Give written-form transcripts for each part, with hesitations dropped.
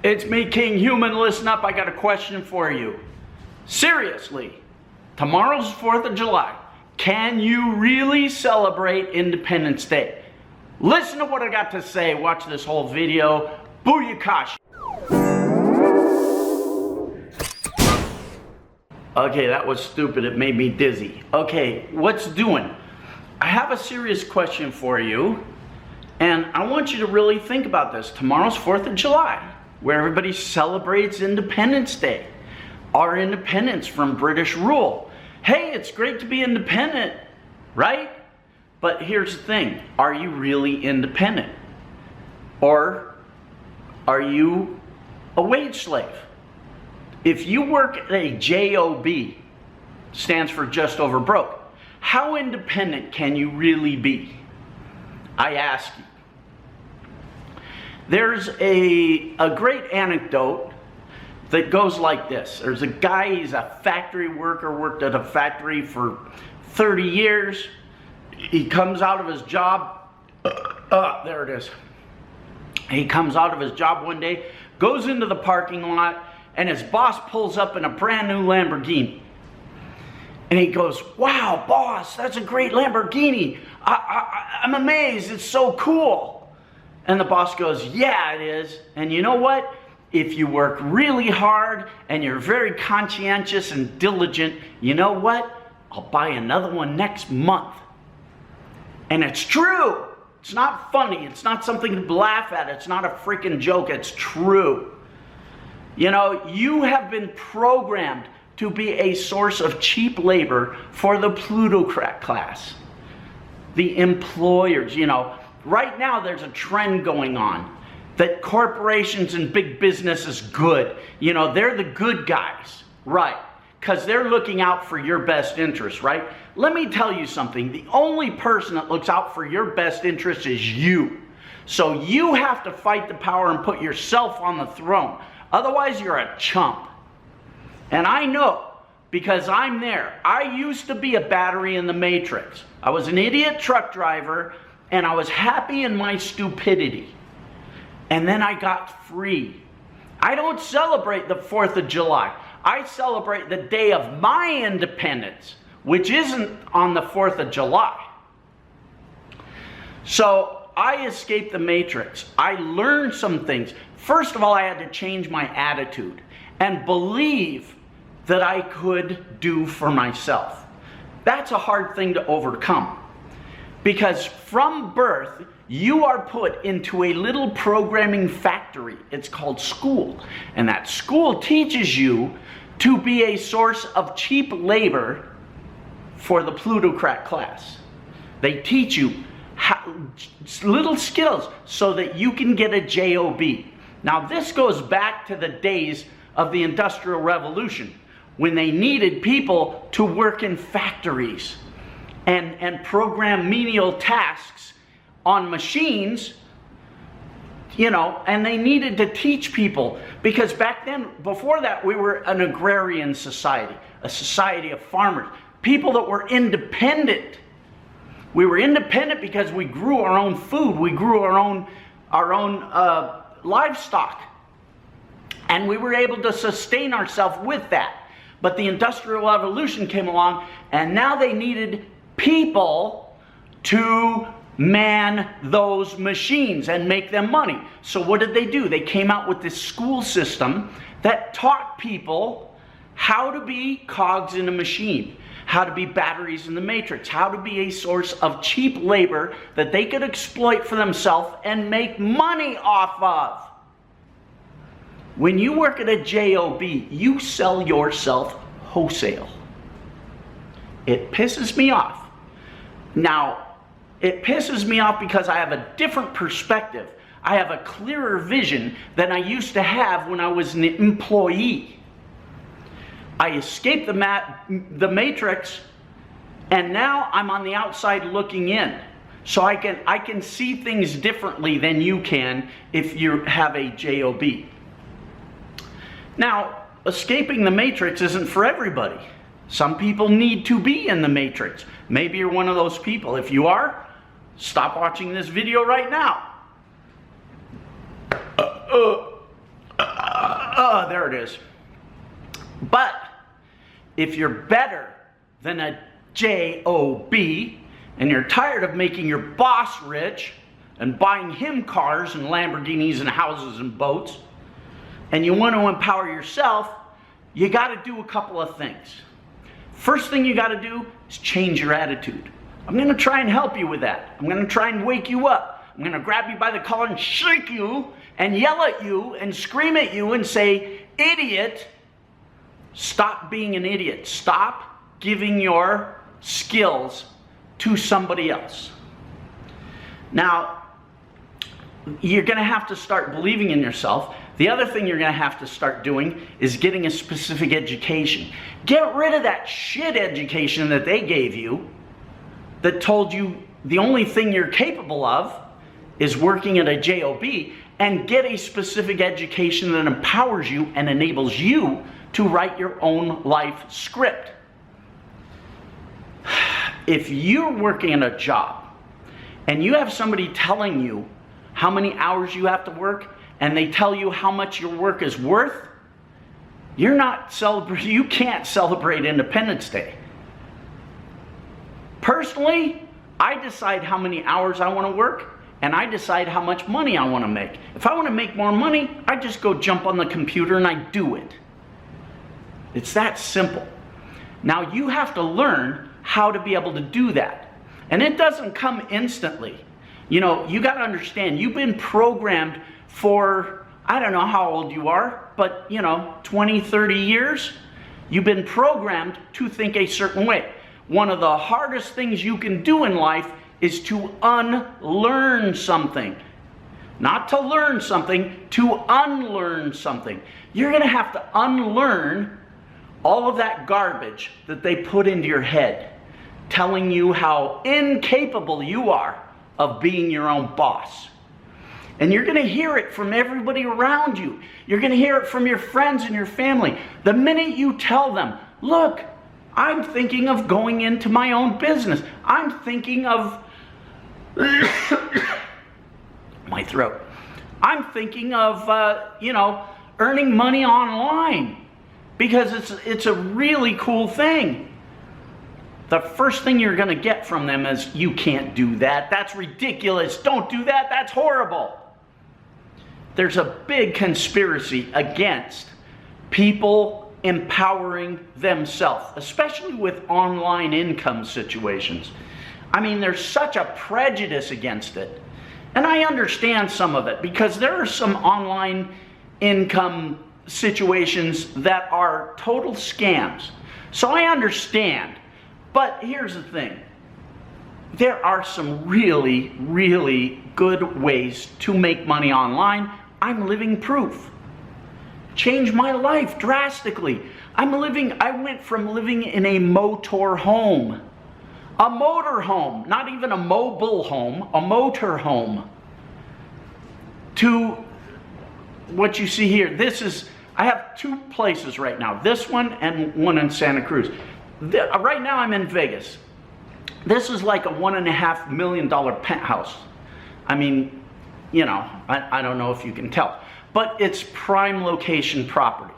It's me, Kinghuman. Listen up, I got a question for you. Seriously, tomorrow's 4th of July. Can you really celebrate Independence Day? Listen to what I got to say. Watch this whole video. Booyakash. Okay, that was stupid. It made me dizzy. Okay, what's doing? I have a serious question for you, and I want you to really think about this. Tomorrow's 4th of July, where everybody celebrates Independence Day, our independence from British rule. Hey, it's great to be independent, right? But here's the thing, are you really independent? Or are you a wage slave? If you work at a J.O.B, stands for just over broke, how independent can you really be? I ask you. There's a great anecdote that goes like this. There's a guy, he's a factory worker, worked at a factory for 30 years. He comes out of his job, there it is. He comes out of his job one day, goes into the parking lot, and his boss pulls up in a brand new Lamborghini. And he goes, wow, boss, that's a great Lamborghini. I'm amazed, it's so cool. And the boss goes, yeah, it is. And you know what? If you work really hard and you're very conscientious and diligent, you know what? I'll buy another one next month. And it's true. It's not funny. It's not something to laugh at. It's not a freaking joke. It's true. You know, you have been programmed to be a source of cheap labor for the plutocrat class. The employers, you know. Right now there's a trend going on that corporations and big business is good. You know, they're the good guys, right? Because they're looking out for your best interest, right? Let me tell you something. The only person that looks out for your best interest is you. So you have to fight the power and put yourself on the throne. Otherwise, you're a chump. And I know, because I'm there. I used to be a battery in the matrix. I was an idiot truck driver, and I was happy in my stupidity. And then I got free. I don't celebrate the 4th of July. I celebrate the day of my independence, which isn't on the 4th of July. So I escaped the matrix. I learned some things. First of all, I had to change my attitude and believe that I could do for myself. That's a hard thing to overcome. Because from birth, you are put into a little programming factory. It's called school. And that school teaches you to be a source of cheap labor for the plutocrat class. They teach you little skills so that you can get a J.O.B. Now this goes back to the days of the Industrial Revolution, when they needed people to work in factories and program menial tasks on machines, you know, and they needed to teach people, because back then, before that, we were an agrarian society, a society of farmers, people that were independent. We were independent because we grew our own food, we grew our own livestock, and we were able to sustain ourselves with that. But the Industrial Revolution came along, and now they needed people to man those machines and make them money. So what did they do? They came out with this school system that taught people how to be cogs in a machine, how to be batteries in the matrix, how to be a source of cheap labor that they could exploit for themselves and make money off of. When you work at a J.O.B, you sell yourself wholesale. It pisses me off. Now, it pisses me off because I have a different perspective. I have a clearer vision than I used to have when I was an employee. I escaped the matrix, and now I'm on the outside looking in. So I can see things differently than you can if you have a J.O.B. Now, escaping the matrix isn't for everybody. Some people need to be in the matrix. Maybe you're one of those people. If you are, stop watching this video right now. Oh, there it is. But if you're better than a J.O.B. and you're tired of making your boss rich and buying him cars and Lamborghinis and houses and boats, and you want to empower yourself, you got to do a couple of things. First thing you got to do is change your attitude. I'm going to try and help you with that. I'm going to try and wake you up. I'm going to grab you by the collar and shake you and yell at you and scream at you and say, idiot, stop being an idiot. Stop giving your skills to somebody else. Now, you're going to have to start believing in yourself. The other thing you're going to have to start doing is getting a specific education. Get rid of that shit education that they gave you that told you the only thing you're capable of is working at a J.O.B. and get a specific education that empowers you and enables you to write your own life script. If you're working at a job and you have somebody telling you how many hours you have to work and they tell you how much your work is worth, you can't celebrate Independence Day. Personally, I decide how many hours I want to work and I decide how much money I want to make. If I want to make more money, I just go jump on the computer and I do it. It's that simple. Now you have to learn how to be able to do that. And it doesn't come instantly. You know, you got to understand, you've been programmed for, I don't know how old you are, but 20, 30 years. You've been programmed to think a certain way. One of the hardest things you can do in life is to unlearn something. Not to learn something, to unlearn something. You're going to have to unlearn all of that garbage that they put into your head, telling you how incapable you are of being your own boss. And you're going to hear it from everybody around you. You're going to hear it from your friends and your family. The minute you tell them, look, I'm thinking of going into my own business. I'm thinking of my throat. I'm thinking of, earning money online because it's a really cool thing. The first thing you're going to get from them is, you can't do that. That's ridiculous. Don't do that. That's horrible. There's a big conspiracy against people empowering themselves, especially with online income situations. I mean, there's such a prejudice against it. And I understand some of it because there are some online income situations that are total scams. So I understand. But here's the thing. There are some really, really good ways to make money online. I'm living proof. Changed my life drastically. I went from living in a motor home, not even a mobile home, a motor home, to what you see here. I have two places right now, this one and one in Santa Cruz. Right now I'm in Vegas. This is like a $1.5 million penthouse. I mean, I don't know if you can tell, but it's prime location property.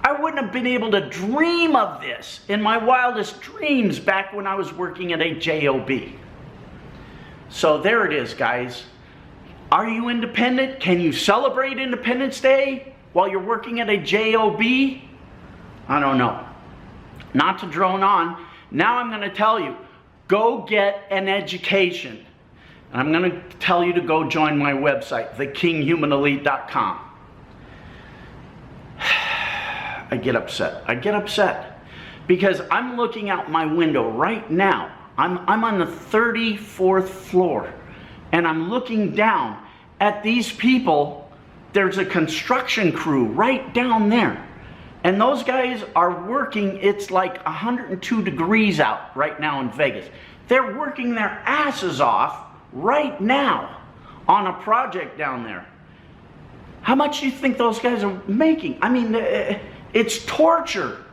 I wouldn't have been able to dream of this in my wildest dreams back when I was working at a J.O.B. So there it is, guys. Are you independent? Can you celebrate Independence Day while you're working at a J.O.B.? I don't know. Not to drone on, now I'm going to tell you, go get an education. And I'm going to tell you to go join my website, thekinghumanelite.com. I get upset because I'm looking out my window right now. I'm on the 34th floor and I'm looking down at these people. There's a construction crew right down there. And those guys are working, it's like 102 degrees out right now in Vegas. They're working their asses off right now on a project down there. How much do you think those guys are making? I mean, it's torture.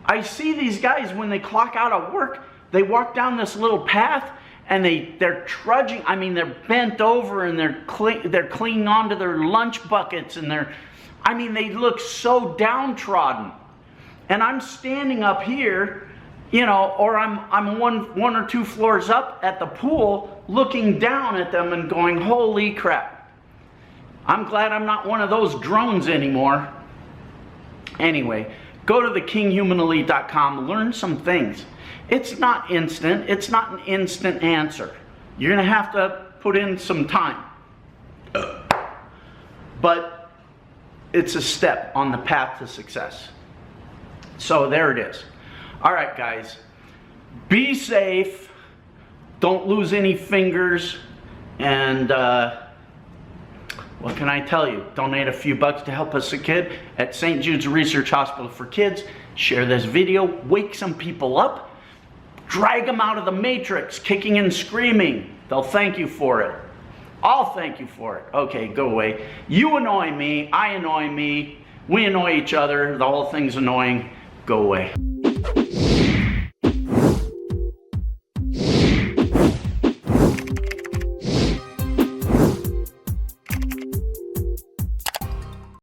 I see these guys when they clock out of work, they walk down this little path and they're trudging. I mean, they're bent over and they're clinging onto their lunch buckets and I mean, they look so downtrodden. And I'm standing up here, you know, or I'm one or two floors up at the pool looking down at them and going, holy crap. I'm glad I'm not one of those drones anymore. Anyway, go to the kinghumanelite.com, learn some things. It's not instant. It's not an instant answer. You're going to have to put in some time. But it's a step on the path to success. So there it is. All right, guys. Be safe. Don't lose any fingers. And what can I tell you? Donate a few bucks to help us a kid at St. Jude's Research Hospital for Kids. Share this video. Wake some people up. Drag them out of the matrix, kicking and screaming. They'll thank you for it. I'll thank you for it. Okay, go away. You annoy me. I annoy me. We annoy each other. The whole thing's annoying. Go away.